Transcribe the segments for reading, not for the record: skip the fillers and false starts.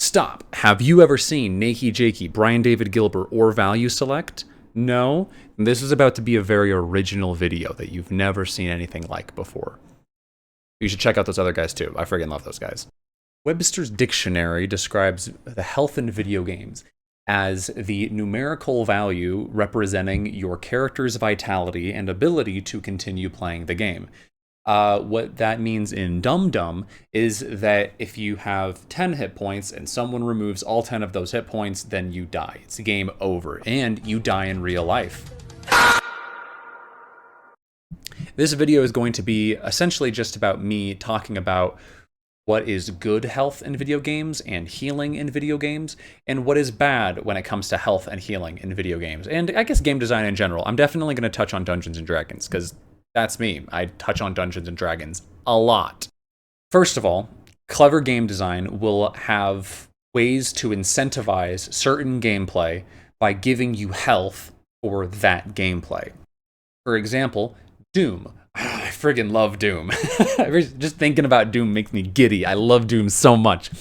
Stop. Have you ever seen Nakey Jakey, Brian David Gilbert, or Value Select? No? This is about to be a very original video that you've never seen anything like before. You should check out those other guys too. I friggin' love those guys. Webster's Dictionary describes the health in video games as the numerical value representing your character's vitality and ability to continue playing the game. What that means in Dum Dum is that if you have 10 hit points and someone removes all 10 of those hit points, then you die. It's game over, and you die in real life. This video is going to be essentially just about me talking about what is good health in video games and healing in video games, and what is bad when it comes to health and healing in video games, and I guess game design in general. I'm definitely going to touch on Dungeons and Dragons, because that's me. I touch on Dungeons and Dragons a lot. First of all, clever game design will have ways to incentivize certain gameplay by giving you health for that gameplay. For example, Doom. I friggin' love Doom. Just thinking about Doom makes me giddy. I love Doom so much.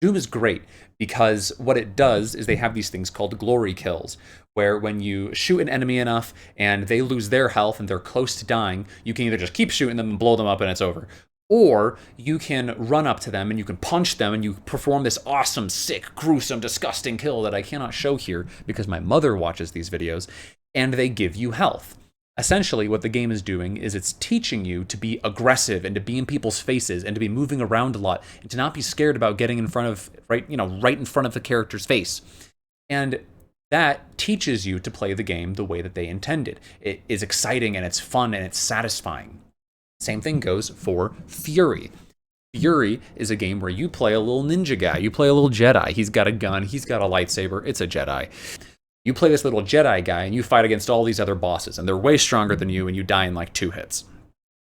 Doom is great because what it does is they have these things called glory kills, where when you shoot an enemy enough and they lose their health and they're close to dying, you can either just keep shooting them and blow them up and it's over. Or you can run up to them and you can punch them and you perform this awesome, sick, gruesome, disgusting kill that I cannot show here because my mother watches these videos, and they give you health. Essentially, what the game is doing is it's teaching you to be aggressive and to be in people's faces and to be moving around a lot and to not be scared about getting in front of, right in front of the character's face. And that teaches you to play the game the way that they intended. It is exciting and it's fun and it's satisfying. Same thing goes for Fury. Fury is a game where you play a little ninja guy. You play a little Jedi. He's got a gun. He's got a lightsaber. It's a Jedi. You play this little Jedi guy and you fight against all these other bosses, and they're way stronger than you, and you die in like 2 hits.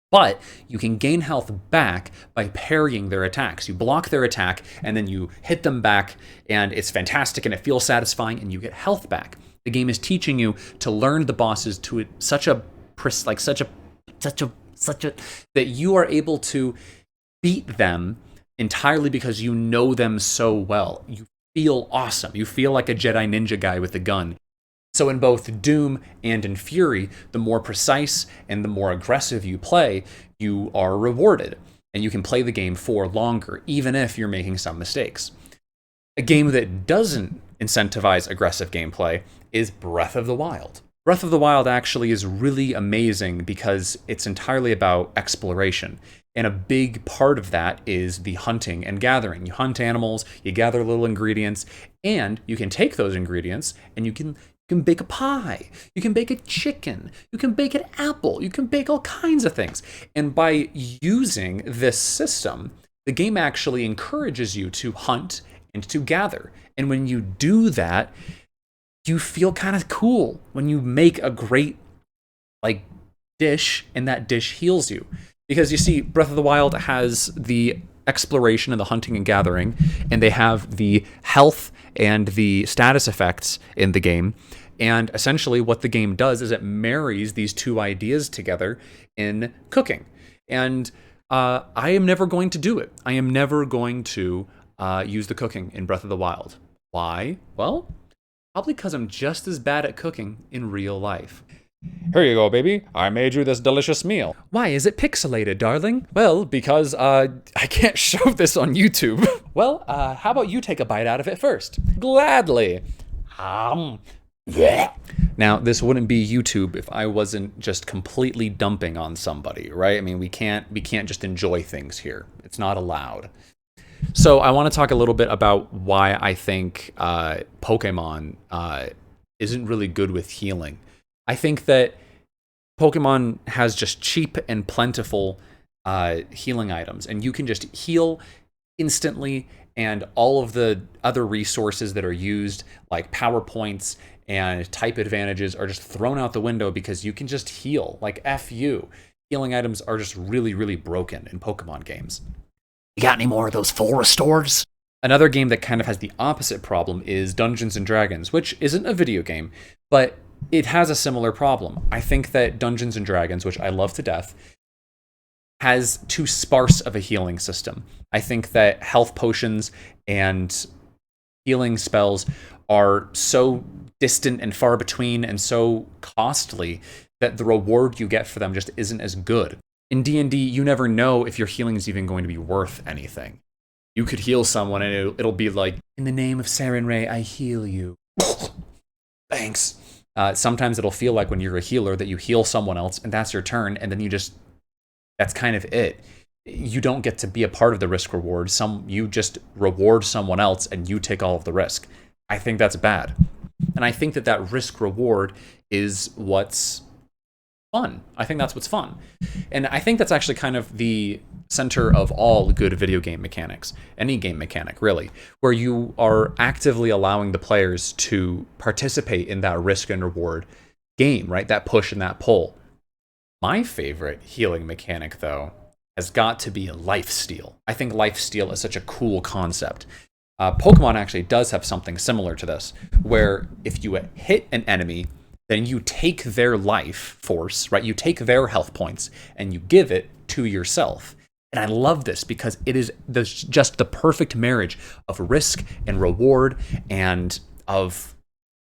But you can gain health back by parrying their attacks. You block their attack, and then you hit them back, and it's fantastic, and it feels satisfying, and you get health back. The game is teaching you to learn the bosses to that you are able to beat them entirely because you know them so well. You feel awesome. You feel like a Jedi ninja guy with a gun. So in both Doom and in Fury, the more precise and the more aggressive you play, you are rewarded. And you can play the game for longer, even if you're making some mistakes. A game that doesn't incentivize aggressive gameplay is Breath of the Wild. Breath of the Wild actually is really amazing because it's entirely about exploration. And a big part of that is the hunting and gathering. You hunt animals, you gather little ingredients, and you can take those ingredients and you can bake a pie, you can bake a chicken, you can bake an apple, you can bake all kinds of things. And by using this system, the game actually encourages you to hunt and to gather. And when you do that, you feel kind of cool when you make a great dish and that dish heals you. Because you see, Breath of the Wild has the exploration and the hunting and gathering, and they have the health and the status effects in the game. And essentially what the game does is it marries these two ideas together in cooking. And I am never going to do it. I am never going to use the cooking in Breath of the Wild. Why? Well, probably because I'm just as bad at cooking in real life. Here you go, baby. I made you this delicious meal. Why is it pixelated, darling? Well, because I can't show this on YouTube. Well, how about you take a bite out of it first? Gladly. Now, this wouldn't be YouTube if I wasn't just completely dumping on somebody, right? I mean, we can't just enjoy things here. It's not allowed. So I want to talk a little bit about why I think Pokemon isn't really good with healing. I think that Pokemon has just cheap and plentiful healing items, and you can just heal instantly, and all of the other resources that are used, like power points and type advantages, are just thrown out the window because you can just heal. Like, F you. Healing items are just really, really broken in Pokemon games. You got any more of those full restores? Another game that kind of has the opposite problem is Dungeons and Dragons, which isn't a video game, but it has a similar problem. I think that Dungeons and Dragons, which I love to death, has too sparse of a healing system. I think that health potions and healing spells are so distant and far between and so costly that the reward you get for them just isn't as good. In D&D, you never know if your healing is even going to be worth anything. You could heal someone and it'll be like, in the name of Saren Ray, I heal you. Thanks. Sometimes it'll feel like when you're a healer that you heal someone else and that's your turn, and then that's kind of it. You don't get to be a part of the risk reward. You just reward someone else and you take all of the risk. I think that's bad. And I think that risk reward is what's fun. I think that's what's fun. And I think that's actually kind of the center of all good video game mechanics, any game mechanic really, where you are actively allowing the players to participate in that risk and reward game, right? That push and that pull. My favorite healing mechanic, though, has got to be lifesteal. I think lifesteal is such a cool concept. Pokemon actually does have something similar to this, where if you hit an enemy, then you take their life force, right? You take their health points and you give it to yourself. And I love this because it is just the perfect marriage of risk and reward and of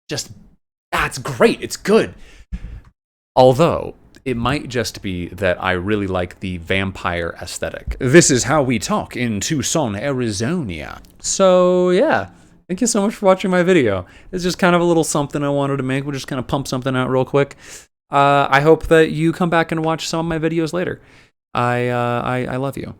just, it's great, it's good. Although, it might just be that I really like the vampire aesthetic. This is how we talk in Tucson, Arizona. So yeah, thank you so much for watching my video. It's just kind of a little something I wanted to make. We'll just kind of pump something out real quick. I hope that you come back and watch some of my videos later. I love you.